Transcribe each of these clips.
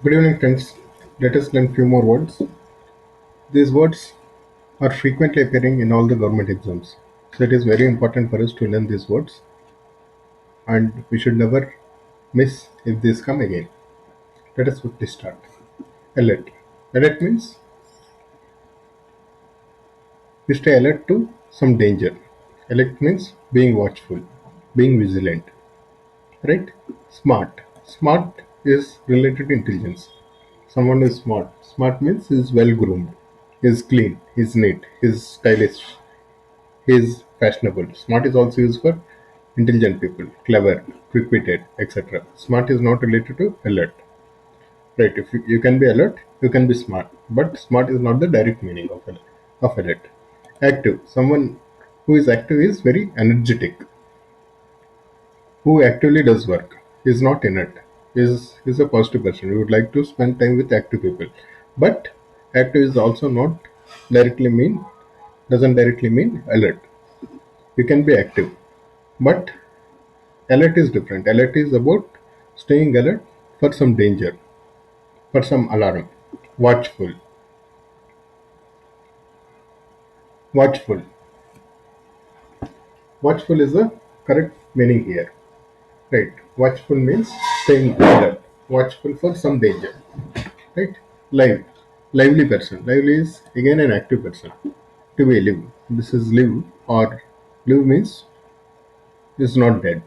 Good evening, friends. Let us learn few more words. These words are frequently appearing in all the government exams. So it is very important for us to learn these words, and we should never miss if these come again. Let us quickly start. Alert. Alert means we stay alert to some danger. Alert means being watchful, being vigilant. Right? Smart. Smart is related to intelligence. Someone is smart. Smart means he is well groomed, he is clean, he is neat, he is stylish, he is fashionable. Smart is also used for intelligent people, clever, quick-witted, etc. Smart is not related to alert. Right? If you can be alert, you can be smart. But smart is not the direct meaning of alert. Active. Someone who is active is very energetic. Who actively does work. He is not inert. He is a positive person. We would like to spend time with active people. But active is also not directly mean doesn't directly mean alert. You can be active, but alert is different. Alert is about staying alert for some danger, for some alarm. Watchful. Watchful. Watchful is the correct meaning here. Right. Watchful means staying alert. Watchful for some danger. Right. Live. Lively person. Lively is again an active person. To be live. This is live, or live means is not dead.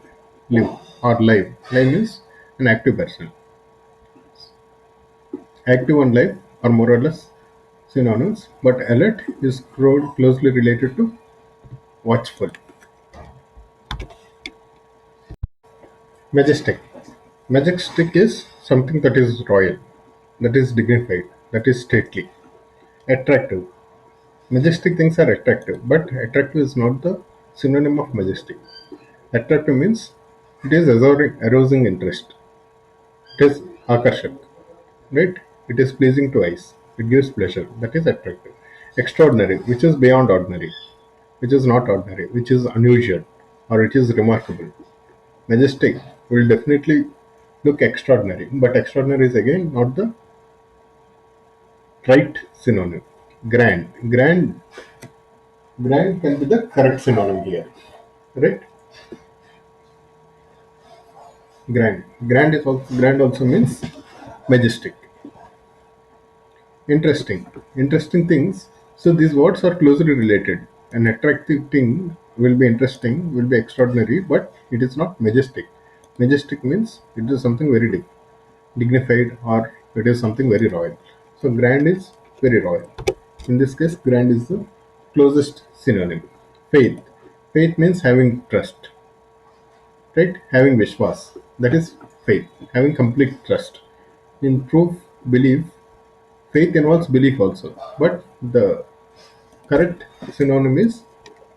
Live or live. Live means an active person. Active and live are more or less synonyms, but alert is closely related to watchful. Majestic. Majestic is something that is royal, that is dignified, that is stately. Attractive. Majestic things are attractive, but attractive is not the synonym of majestic. Attractive means it is arousing interest. It is akarshak, right? It is pleasing to eyes. It gives pleasure. That is attractive. Extraordinary, which is beyond ordinary, which is not ordinary, which is unusual, or it is remarkable. Majestic will definitely look extraordinary, but extraordinary is again not the right synonym. Grand. Grand can be the correct synonym here. Right? Grand also means majestic. Interesting. Interesting things. So these words are closely related. An attractive thing will be interesting, will be extraordinary, but it is not majestic. Majestic means it is something very dignified, or it is something very royal. So grand is very royal. In this case, grand is the closest synonym. Faith. Faith means having trust, right? Having vishwas. That is faith. Having complete trust. In proof, belief, faith involves belief also. But the correct synonym is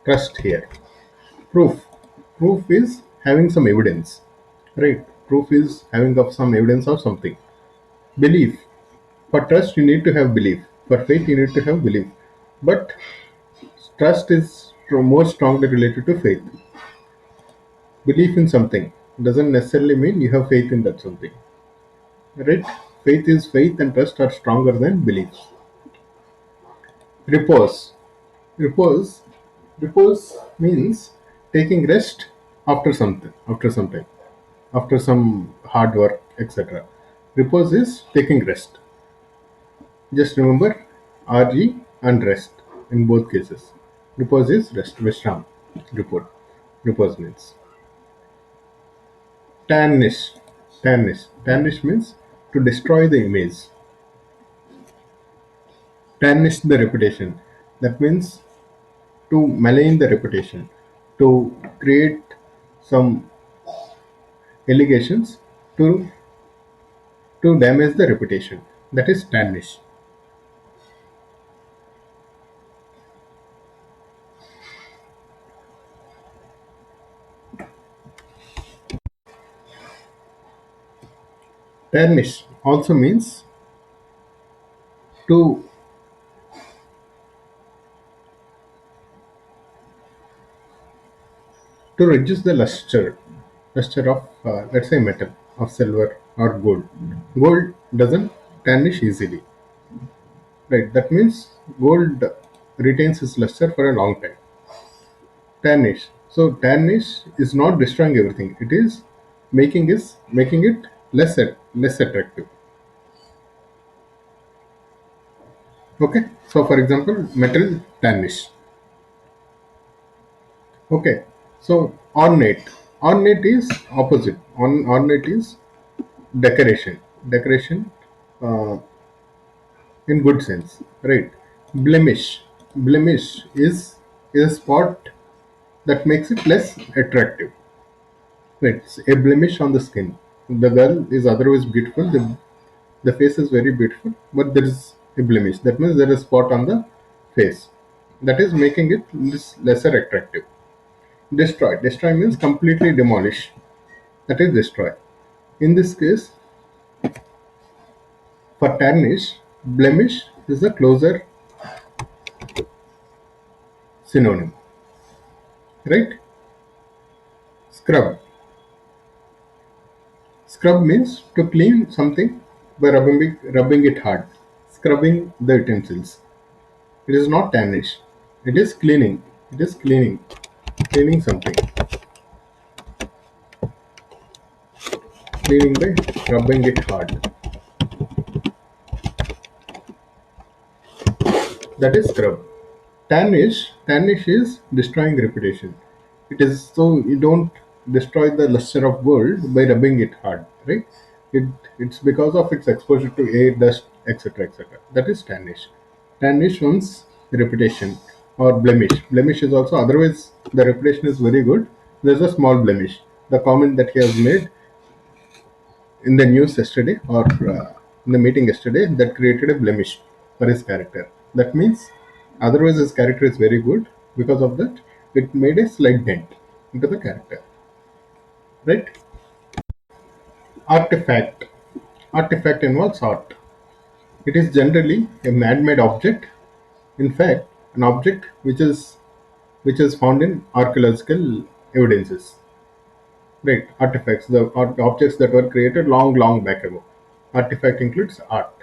trust here. Proof. Proof is having some evidence. Right? Proof is having of some evidence of something. Belief. For trust, you need to have belief. For faith, you need to have belief. But trust is more strongly related to faith. Belief in something doesn't necessarily mean you have faith in that something. Right? Faith is faith, and trust are stronger than beliefs. Repose. Repose. Repose means taking rest after something, after some time, after some hard work, etc. Repose is taking rest. Just remember RG and rest in both cases. Repose is rest, Vishram. Report. Repose means. Tarnish. Tarnish. Tarnish means to destroy the image. Tarnish the reputation. That means to malign the reputation. To create some allegations to damage the reputation. That is tarnish. Tarnish also means to reduce the luster of let's say metal, of silver, or gold. Gold doesn't tarnish easily, right? That means gold retains its luster for a long time. Tarnish. So tarnish is not destroying everything. It is making it less attractive. Okay. So for example, metal tarnish. Okay. So ornate. Ornate is opposite. Ornate is decoration. Decoration uh, in good sense, right? Blemish. Blemish is a spot that makes it less attractive. Right. It's a blemish on the skin. The girl is otherwise beautiful. The face is very beautiful, but there is a blemish. That means there is a spot on the face. That is making it lesser attractive. Destroy. Destroy means completely demolish. That is destroy. In this case, for tarnish, blemish is the closer synonym. Right? Scrub. Scrub means to clean something by rubbing it hard. Scrubbing the utensils. It is not tarnish. It is cleaning. It is cleaning. Cleaning something. Cleaning by rubbing it hard. That is scrub. Tarnish is destroying reputation. It is so you don't destroy the luster of gold by rubbing it hard, right? It it's because of its exposure to air, dust, etc. etc. That is tarnish. Tarnish one's reputation or blemish. Blemish is also otherwise the reputation is very good. There's a small blemish. The comment that he has made in the news yesterday or in the meeting yesterday that created a blemish for his character. That means otherwise his character is very good. Because of that, it made a slight dent into the character. Right? Artifact. Artifact involves art. It is generally a man-made object. In fact, an object which is found in archaeological evidences. Right? Artifacts, the objects that were created long back ago. Artifact includes art.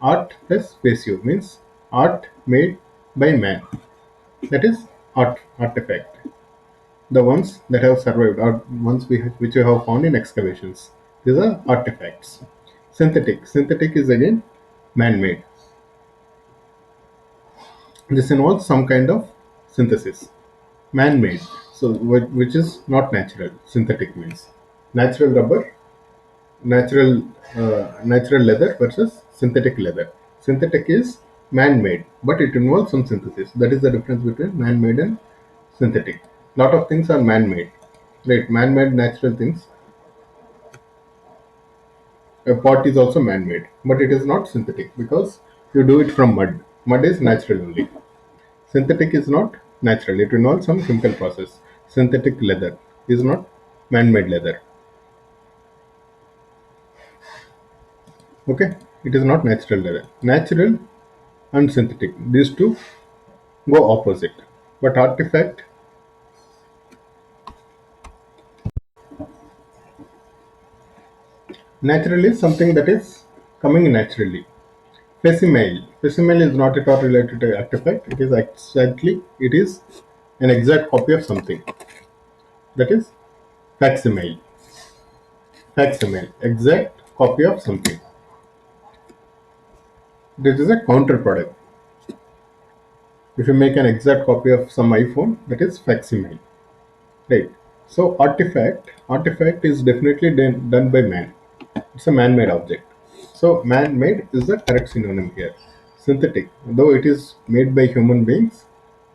Art plus passive means art made by man. That is artifact. The ones that have survived are ones which we have found in excavations. These are artifacts. Synthetic. Synthetic is again man-made. This involves some kind of synthesis. Man-made. So which is not natural. Synthetic means natural rubber, natural leather versus synthetic leather. Synthetic is man-made, but it involves some synthesis. That is the difference between man-made and synthetic. Lot of things are man-made, right? Man-made natural things. A pot is also man-made, but it is not synthetic because you do it from mud. Mud is natural only. Synthetic is not natural. It involves some chemical process. Synthetic leather is not man-made leather. Okay, it is not natural leather. Natural and synthetic. These two go opposite. But artifact, natural is something that is coming naturally. Facsimile. Facsimile is not at all related to artifact. It is an exact copy of something. That is facsimile. Facsimile. Exact copy of something. This is a counter product. If you make an exact copy of some iPhone, that is facsimile. Right. So artifact is definitely done by man. It's a man-made object. So man-made is the correct synonym here. Synthetic, though it is made by human beings,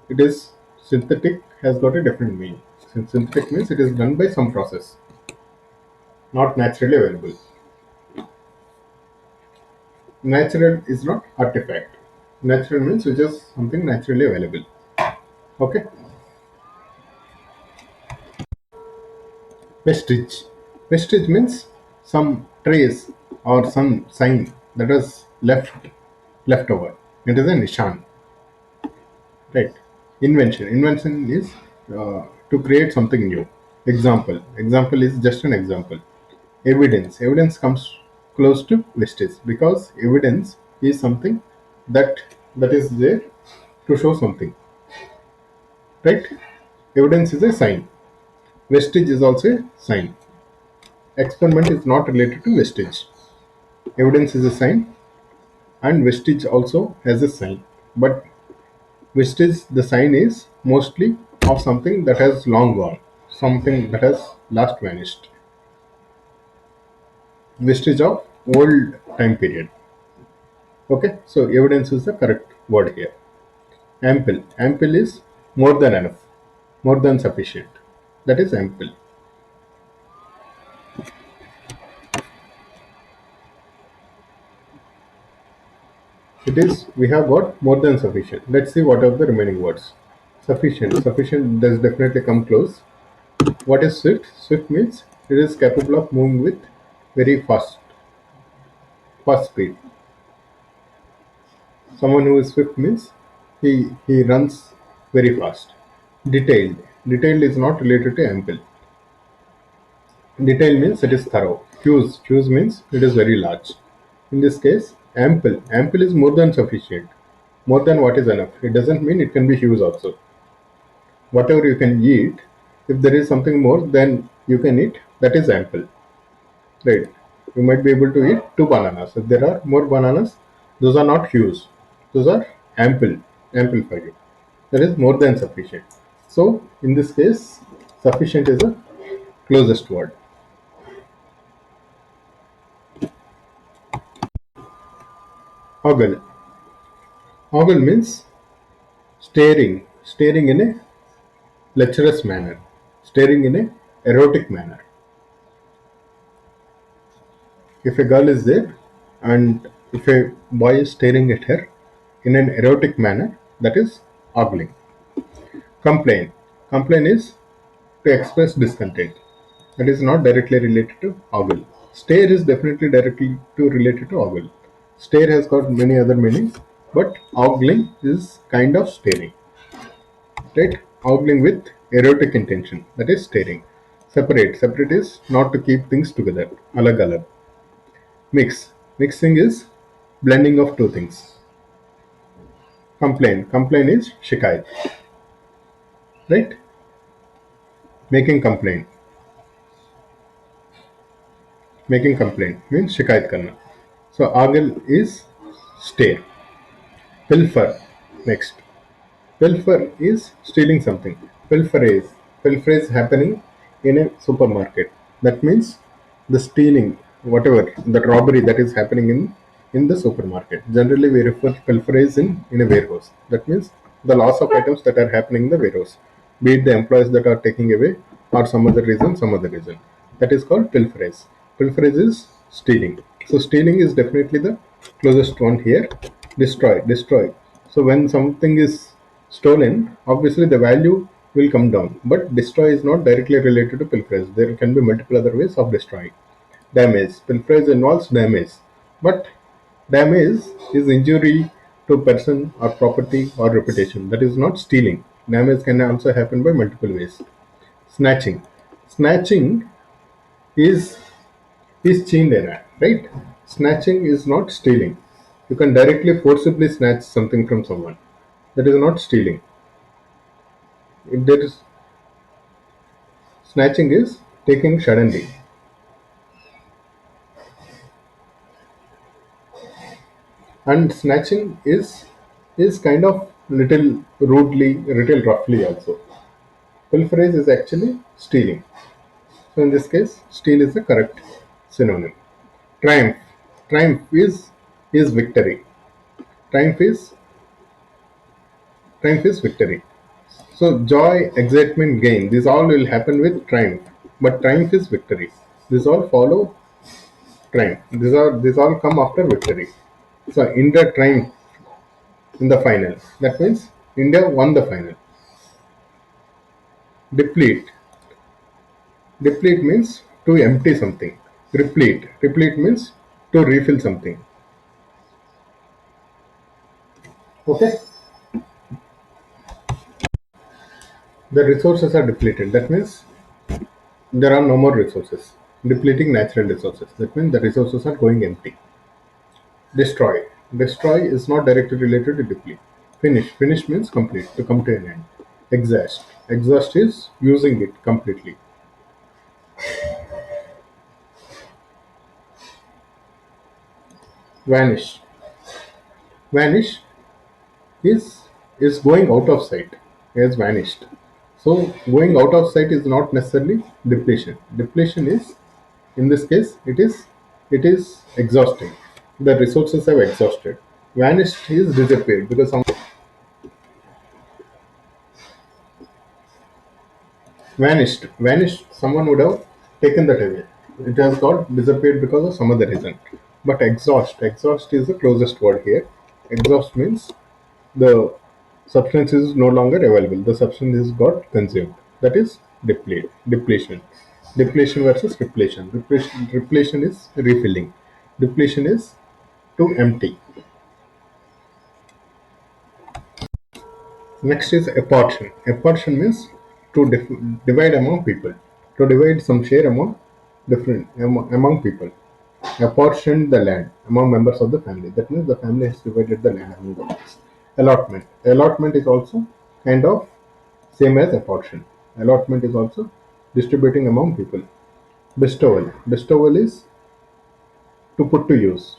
it is synthetic has got a different meaning. Since synthetic means it is done by some process, not naturally available. Natural is not artifact. Natural means which is something naturally available. Okay. Vestige. Vestige means some trace or some sign that was left over. It is a nishan. Right. Invention. Invention is to create something new. Example. Example is just an example. Evidence comes close to vestige because evidence is something that is there to show something, right? Evidence is a sign. Vestige is also a sign. Experiment is not related to vestige. Evidence is a sign, and vestige also has a sign. But vestige, the sign is mostly of something that has long gone, something that has last vanished. Vestige of old time period. Okay, so evidence is the correct word here. Ample. Ample is more than enough, more than sufficient. That is ample. It is, we have got more than sufficient. Let's see what are the remaining words. Sufficient. Sufficient does definitely come close. What is swift? Swift means it is capable of moving with very fast speed. Someone who is swift means he runs very fast. Detailed. Detailed is not related to ample. Detail means it is thorough. Fuse. Fuse means it is very large. In this case, ample. Ample is more than sufficient. More than what is enough. It doesn't mean it can be huge also. Whatever you can eat, if there is something more than you can eat, that is ample. Right? You might be able to eat 2 bananas. If there are more bananas, those are not huge. Those are ample. Ample for you. That is more than sufficient. So in this case, sufficient is the closest word. Ogle. Ogle means staring in a lecherous manner, staring in a erotic manner. If a girl is there and if a boy is staring at her in an erotic manner, that is ogling. Complain. Complain is to express discontent. That is not directly related to ogle. Stare is definitely directly to related to ogle. Stare has got many other meanings, but ogling is kind of staring. Right? Ogling with erotic intention. That is staring. Separate. Separate is not to keep things together. Alag alag. Mix. Mixing is blending of two things. Complain. Complain is shikayat. Right? Making complaint. Making complaint means shikayat karna. So ogle is stare. Pilfer. Next. Pilfer is stealing something. Pilferage. Pilferage happening in a supermarket. That means the stealing, whatever, that robbery that is happening in the supermarket. Generally, we refer to pilferage in a warehouse. That means the loss of items that are happening in the warehouse. Be it the employees that are taking away or some other reason, some other reason. That is called pilferage. Pilferage is stealing. So stealing is definitely the closest one here. Destroy. Destroy. So when something is stolen, obviously the value will come down. But destroy is not directly related to pilferage. There can be multiple other ways of destroying. Damage. Pilferage involves damage. But damage is injury to person or property or reputation. That is not stealing. Damage can also happen by multiple ways. Snatching. Snatching is chindena, right? Snatching is not stealing. You can directly forcibly snatch something from someone. That is not stealing. If there is snatching is taking suddenly, and snatching is kind of little rudely, little roughly also. Pilferage is actually stealing. So in this case, steal is the correct synonym. Triumph. Triumph is victory. Triumph is triumph is victory. So joy, excitement, gain. These all will happen with triumph. But triumph is victory. These all follow triumph. These all come after victory. So India triumph in the final. That means India won the final. Deplete. Deplete means to empty something. Replete. Replete means to refill something. Okay? The resources are depleted. That means there are no more resources. depleting natural resources. That means the resources are going empty. Destroy. Destroy is not directly related to deplete. Finish. Finish means complete, to come to an end. Exhaust. Exhaust is using it completely. Vanish. Vanish is going out of sight. He has vanished. So going out of sight is not necessarily depletion. Depletion is, in this case, it is exhausting. The resources have exhausted. Vanished is disappeared because vanished, someone would have taken that away. It has got disappeared because of some other reason. But exhaust is the closest word here. Exhaust means the substance is no longer available, the substance is got consumed. That is depletion. Depletion versus repletion is refilling. Depletion is to empty. Next is apportion. Apportion means to divide among people, to divide some share among among people. Apportion the land among members of the family. That means the family has divided the land among members. Allotment. Allotment is also kind of same as apportion. Allotment is also distributing among people. Bestowal. Bestowal is to put to use.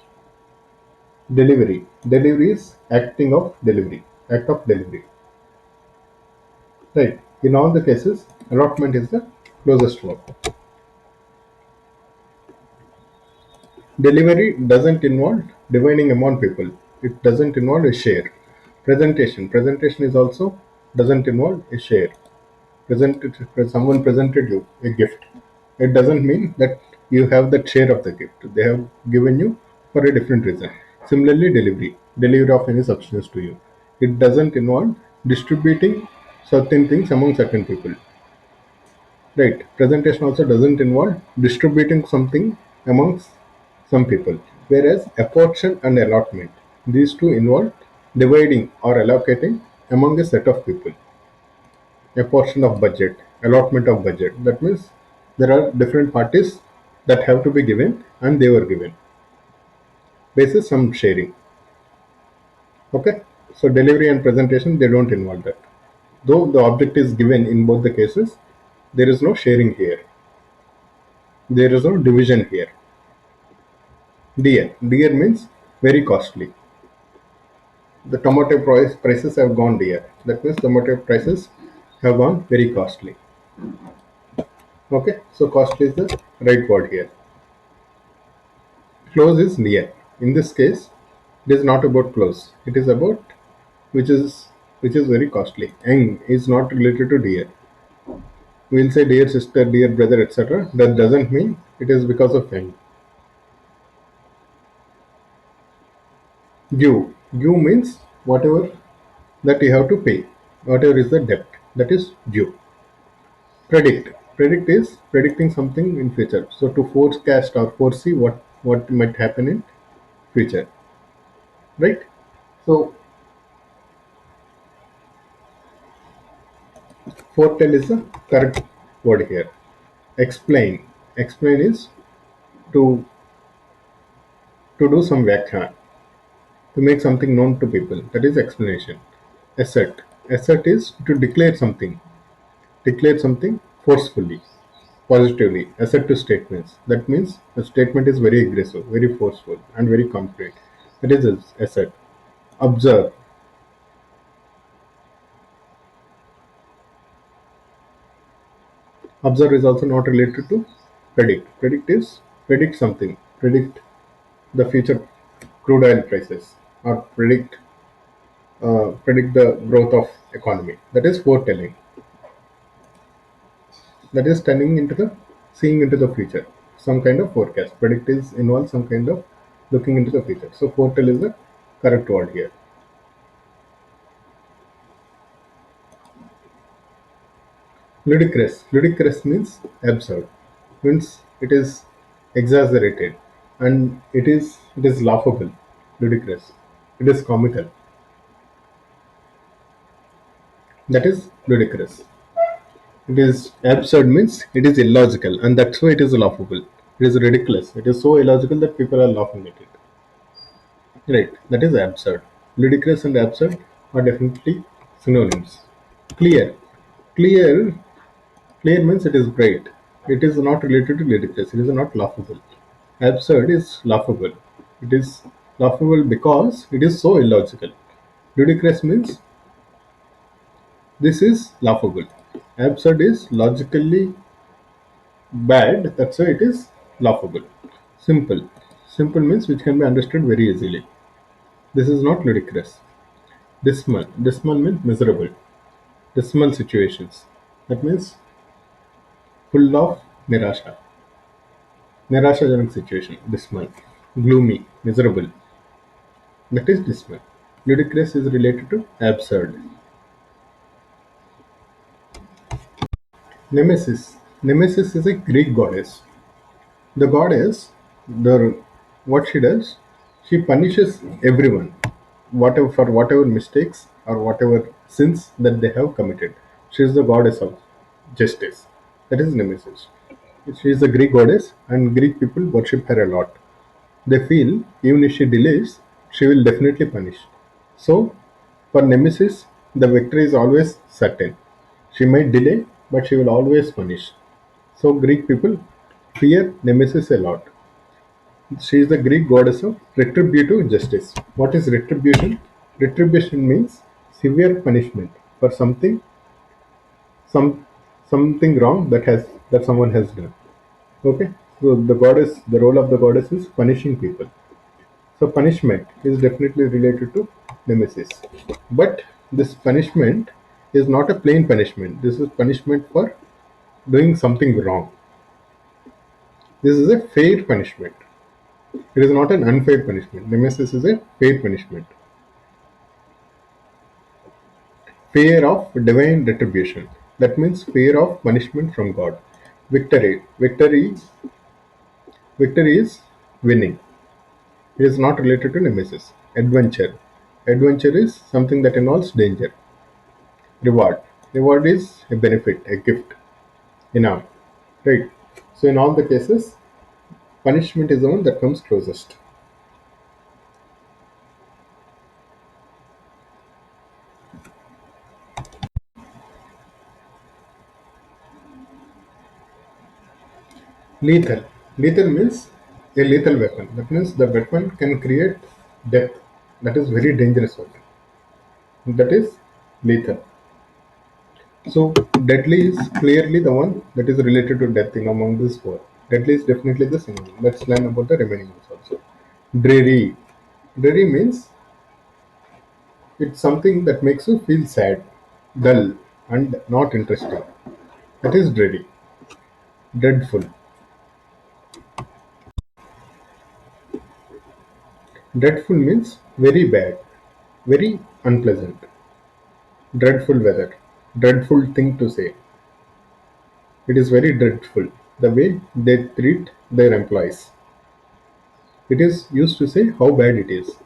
Delivery. Delivery is acting of delivery. Act of delivery. Right. In all the cases, allotment is the closest word. Delivery doesn't involve dividing among people. It doesn't involve a share. Presentation. Presentation is also doesn't involve a share. Someone presented you a gift. It doesn't mean that you have that share of the gift. They have given you for a different reason. Similarly, delivery of any substance to you. It doesn't involve distributing certain things among certain people. Right. Presentation also doesn't involve distributing something amongst some people. Whereas apportion and allotment, these two involve dividing or allocating among a set of people. A portion of budget, allotment of budget. That means there are different parties that have to be given and they were given. Basis some sharing. Okay. So delivery and presentation they don't involve that. Though the object is given in both the cases, there is no sharing here. There is no division here. Dear. Dear means very costly. The tomato prices have gone dear. That means tomato prices have gone very costly. Okay, so costly is the right word here. Close is near. In this case, it is not about close. It is about which is very costly. Young is not related to dear. We will say dear sister, dear brother, etc. That doesn't mean it is because of young. Due. Due means whatever that you have to pay. Whatever is the debt. That is due. Predict. Predict is predicting something in future. So to forecast or foresee what might happen in future. Right? So foretell is the correct word here. Explain. Explain is to do some vyakhyan, to make something known to people. That is explanation. Assert. Assert is to declare something. Declare something forcefully, positively. Assert to statements. That means a statement is very aggressive, very forceful, and very concrete. That is assert. Observe. Observe is also not related to predict. Predict is predict something. Predict the future crude oil prices or predict the growth of economy. That is foretelling. That is turning into the seeing into the future. Some kind of forecast. Predict is involves some kind of looking into the future. So foretell is the correct word here. Ludicrous. Ludicrous means absurd. Means it is exaggerated and it is laughable. Ludicrous. It is comical. That is ludicrous. It is absurd means it is illogical and that's why it is laughable. It is ridiculous. It is so illogical that people are laughing at it. Right, that is absurd. Ludicrous and absurd are definitely synonyms. Clear. Clear. Clear means it is bright. It is not related to ludicrous. It is not laughable. Absurd is laughable. It is laughable because it is so illogical. Ludicrous means this is laughable. Absurd is logically bad. That's why it is laughable. Simple. Simple means which can be understood very easily. This is not ludicrous. Dismal. Dismal means miserable. Dismal situations. That means full of nirasha. Nirashajanak situation. Dismal. Gloomy. Miserable. That is dismal. Ludicrous is related to absurd. Nemesis. Nemesis is a Greek goddess. The goddess, the what she does, she punishes everyone, whatever for whatever mistakes or whatever sins that they have committed. She is the goddess of justice. That is Nemesis. She is a Greek goddess, and Greek people worship her a lot. They feel even if she delays, she will definitely punish. So, for Nemesis, the victory is always certain. She might delay, but she will always punish. So, Greek people fear Nemesis a lot. She is the Greek goddess of retributive justice. What is retribution? Retribution means severe punishment for some something wrong that someone has done. Okay, so the role of the goddess is punishing people. So punishment is definitely related to nemesis. But this punishment is not a plain punishment. This is punishment for doing something wrong. This is a fair punishment. It is not an unfair punishment. Nemesis is a fair punishment. Fear of divine retribution. That means fear of punishment from God. Victory. Victory is winning. It is not related to nemesis. Adventure. Adventure is something that involves danger. Reward. Reward is a benefit, a gift, inam. Right. So in all the cases, punishment is the one that comes closest. Lethal. Lethal means a lethal weapon. That means the weapon can create death. That is very dangerous weapon. That is lethal. So deadly is clearly the one that is related to death in among these four. Deadly is definitely the synonym. Let's learn about the remaining ones also. Dreary. Dreary means it's something that makes you feel sad, dull, and not interesting. That is dreary. Dreadful. Dreadful means very bad, very unpleasant. Dreadful weather. Dreadful thing to say. It is very dreadful. The way they treat their employees. It is used to say how bad it is.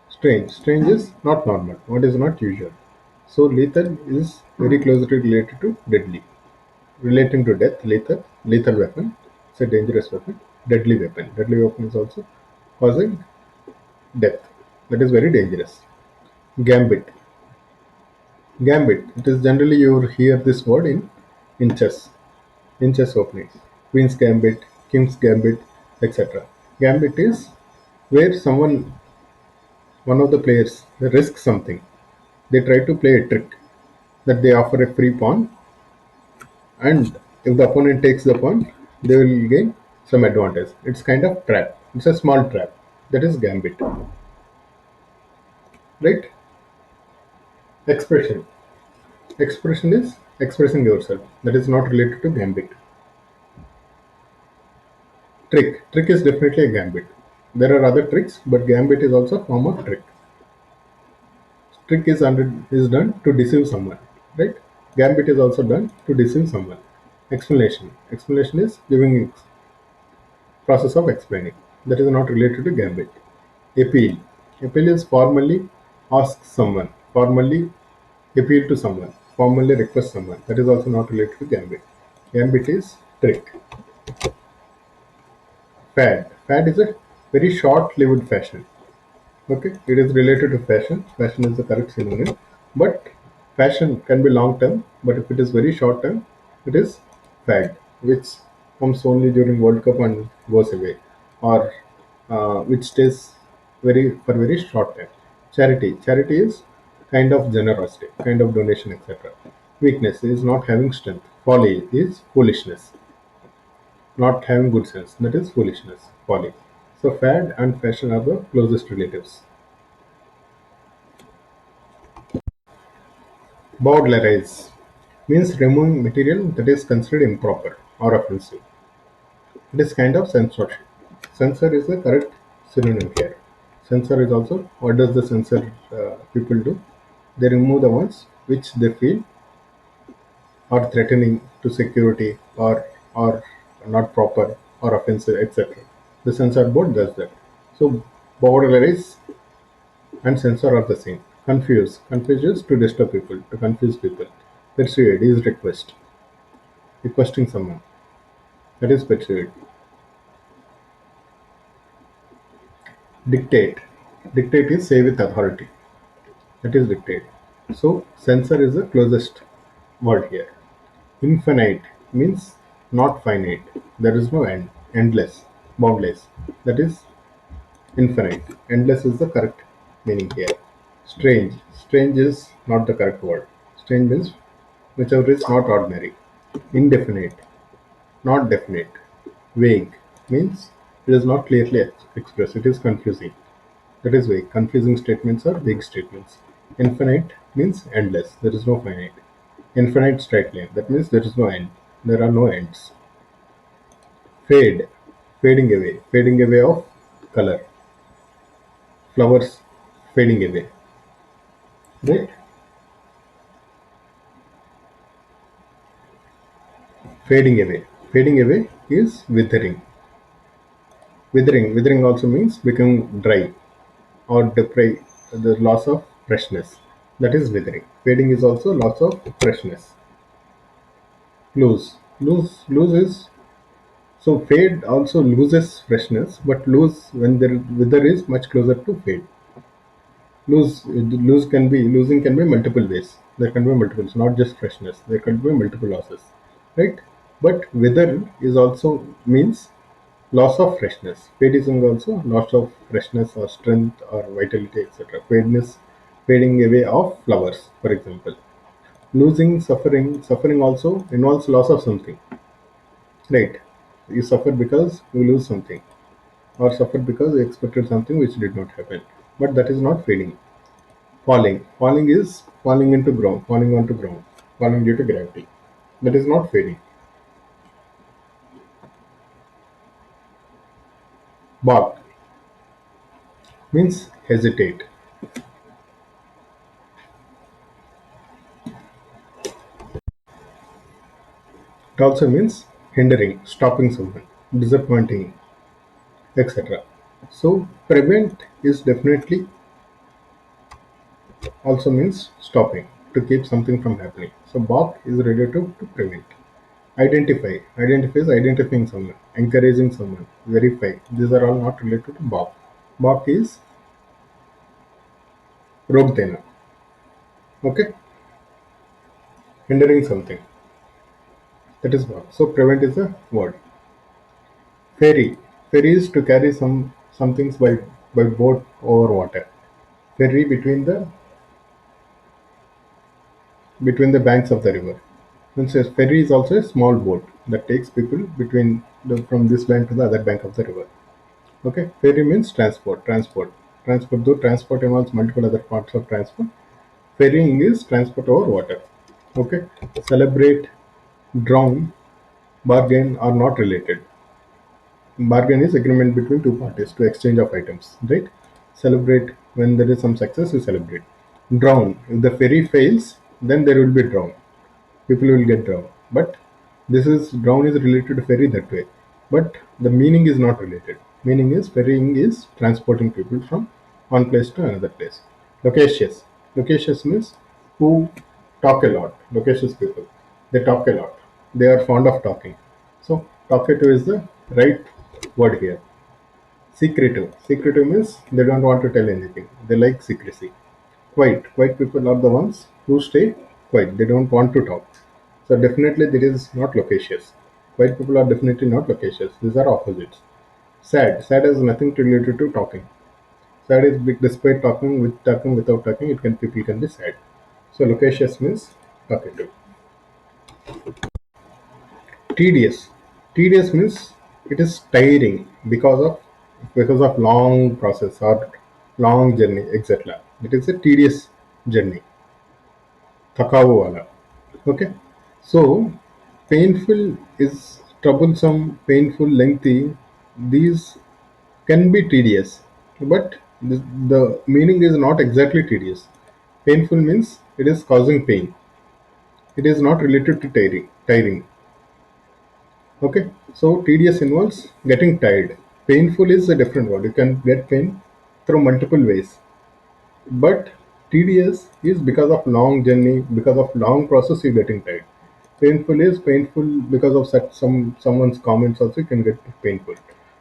Strange. Strange is not normal. What is not usual. So lethal is very closely related to deadly. Relating to death, lethal, lethal weapon. It's a dangerous weapon. Deadly weapon. Deadly weapon is also causing death. That is very dangerous. Gambit. Gambit. It is generally you hear this word in chess. In chess openings. Queen's Gambit, King's Gambit, etc. Gambit is where one of the players, they risk something. They try to play a trick that they offer a free pawn, and if the opponent takes the pawn, they will gain some advantage. It's kind of trap. It's a small trap. That is Gambit. Right? Expression. Expression is expressing yourself. That is not related to Gambit. Trick. Trick is definitely a Gambit. There are other tricks, but Gambit is also a form of trick. Trick is done to deceive someone, right? Gambit is also done to deceive someone. Explanation. Explanation is giving process of explaining. That is not related to Gambit. Appeal. Appeal is formally ask someone, formally appeal to someone, formally request someone. That is also not related to Gambit. Gambit is trick. Fad. Fad is a very short-lived fashion. Okay, it is related to fashion. Fashion is the correct synonym. But fashion can be long term, but if it is very short term, it is fad, which comes only during World Cup and goes away, or which stays very short time. Charity. Charity is kind of generosity, kind of donation, etc. Weakness is not having strength. Folly is foolishness, not having good sense. That is foolishness, folly. So fad and fashion are the closest relatives. Bowdlerize means removing material that is considered improper or offensive. It is kind of censorship. Censor is the correct synonym here. Censor is also, what does the censor people do? They remove the ones which they feel are threatening to security, or not proper or offensive, etc. The censor board does that. So bowdlerize and censor are the same. Confuse. Confuse is to disturb people, to confuse people. Persuade is request. Requesting someone. That is persuade. Dictate. Dictate is say with authority. That is dictate. So censor is the closest word here. Infinite means not finite. There is no end. Endless. Boundless. That is infinite. Endless is the correct meaning here. Strange. Strange is not the correct word. Strange means whichever is not ordinary. Indefinite. Not definite. Vague means it is not clearly expressed. It is confusing. That is vague. Confusing statements are vague statements. Infinite means endless. There is no finite. Infinite straight line. That means there is no end. There are no ends. Fade. Fading away. Fading away of color. Flowers fading away. Right? Fading away. Fading away is withering. Withering. Withering also means becoming dry or deprive, the loss of freshness. That is withering. Fading is also loss of freshness. Lose. Lose is, so fade also loses freshness, but lose when the wither is much closer to fade. Losing can be multiple ways. There can be multiples, not just freshness. There can be multiple losses, right? But wither is also means loss of freshness. Fade is also loss of freshness or strength or vitality, etc. Fading away of flowers, for example. Losing, suffering. Suffering also involves loss of something, right? You suffer because you lose something, or suffer because you expected something which did not happen. But that is not fading. Falling. Falling is falling into ground, falling onto ground, falling due to gravity. That is not fading. Balk means hesitate. It also means hindering, stopping someone, disappointing, etc. So prevent is definitely also means stopping, to keep something from happening. So balk is related to prevent. Identify. Identify is identifying someone, encouraging someone, verify. These are all not related to balk. Balk is रोक देना. Okay, hindering something. That is balk. So prevent is a word. Ferry. Ferry is to carry some things by boat over water. Ferry between the banks of the river. Means a ferry is also a small boat that takes people from this bank to the other bank of the river. Okay, ferry means transport. Transport. Though transport involves multiple other parts of transport, ferrying is transport over water. Okay, celebrate, drown, bargain are not related. Bargain is agreement between two parties to exchange of items, right? Celebrate, when there is some success, you celebrate. Drown, if the ferry fails, then there will be drown. People will get drowned. But this is drown is related to ferry that way. But the meaning is not related. Meaning is ferrying is transporting people from one place to another place. Loquacious. Loquacious means who talk a lot. Loquacious people. They talk a lot. They are fond of talking. So talkative is the right word here. Secretive. Secretive means they don't want to tell anything. They like secrecy. Quiet. Quiet people are the ones who stay quiet. They don't want to talk. So definitely there is not loquacious. Quiet people are definitely not loquacious. These are opposites. Sad. Sad has nothing to related to talking. Sad is big despite talking, with talking, without talking. It can people can be sad. So loquacious means talkative. Tedious. Tedious means it is tiring because of long process or long journey, etc. It is a tedious journey. Thakavu wala. Okay. So painful is troublesome, painful, lengthy. These can be tedious, but the meaning is not exactly tedious. Painful means it is causing pain. It is not related to tiring. Tiring. Okay, so tedious involves getting tired. Painful is a different word. You can get pain through multiple ways. But tedious is because of long journey, because of long process, you're getting tired. Painful is painful because of such someone's comments also you can get painful.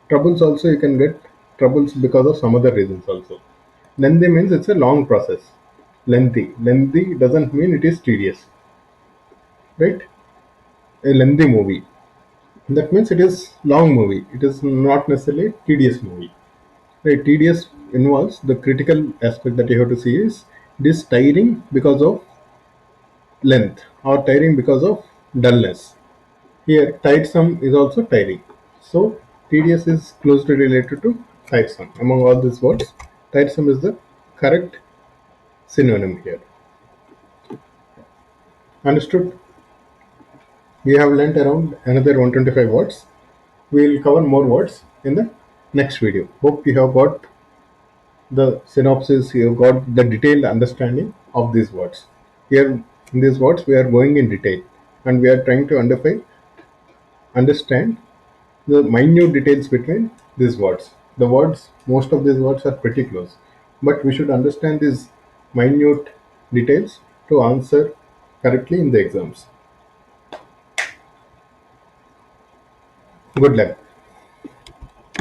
Troubles also you can get troubles because of some other reasons also. Lengthy means it's a long process. Lengthy. Lengthy doesn't mean it is tedious. Right? A lengthy movie. That means it is long movie. It is not necessarily tedious movie. Right? Tedious involves the critical aspect that you have to see is it is tiring because of length or tiring because of dullness. Here, tiresome is also tiring. So, tedious is closely related to tiresome. Among all these words, tiresome is the correct synonym here. Understood? We have learnt around another 125 words. We will cover more words in the next video. Hope you have got the synopsis, you have got the detailed understanding of these words. Here in these words, we are going in detail and we are trying to understand the minute details between these words. The words, most of these words are pretty close, but we should understand these minute details to answer correctly in the exams. Good luck.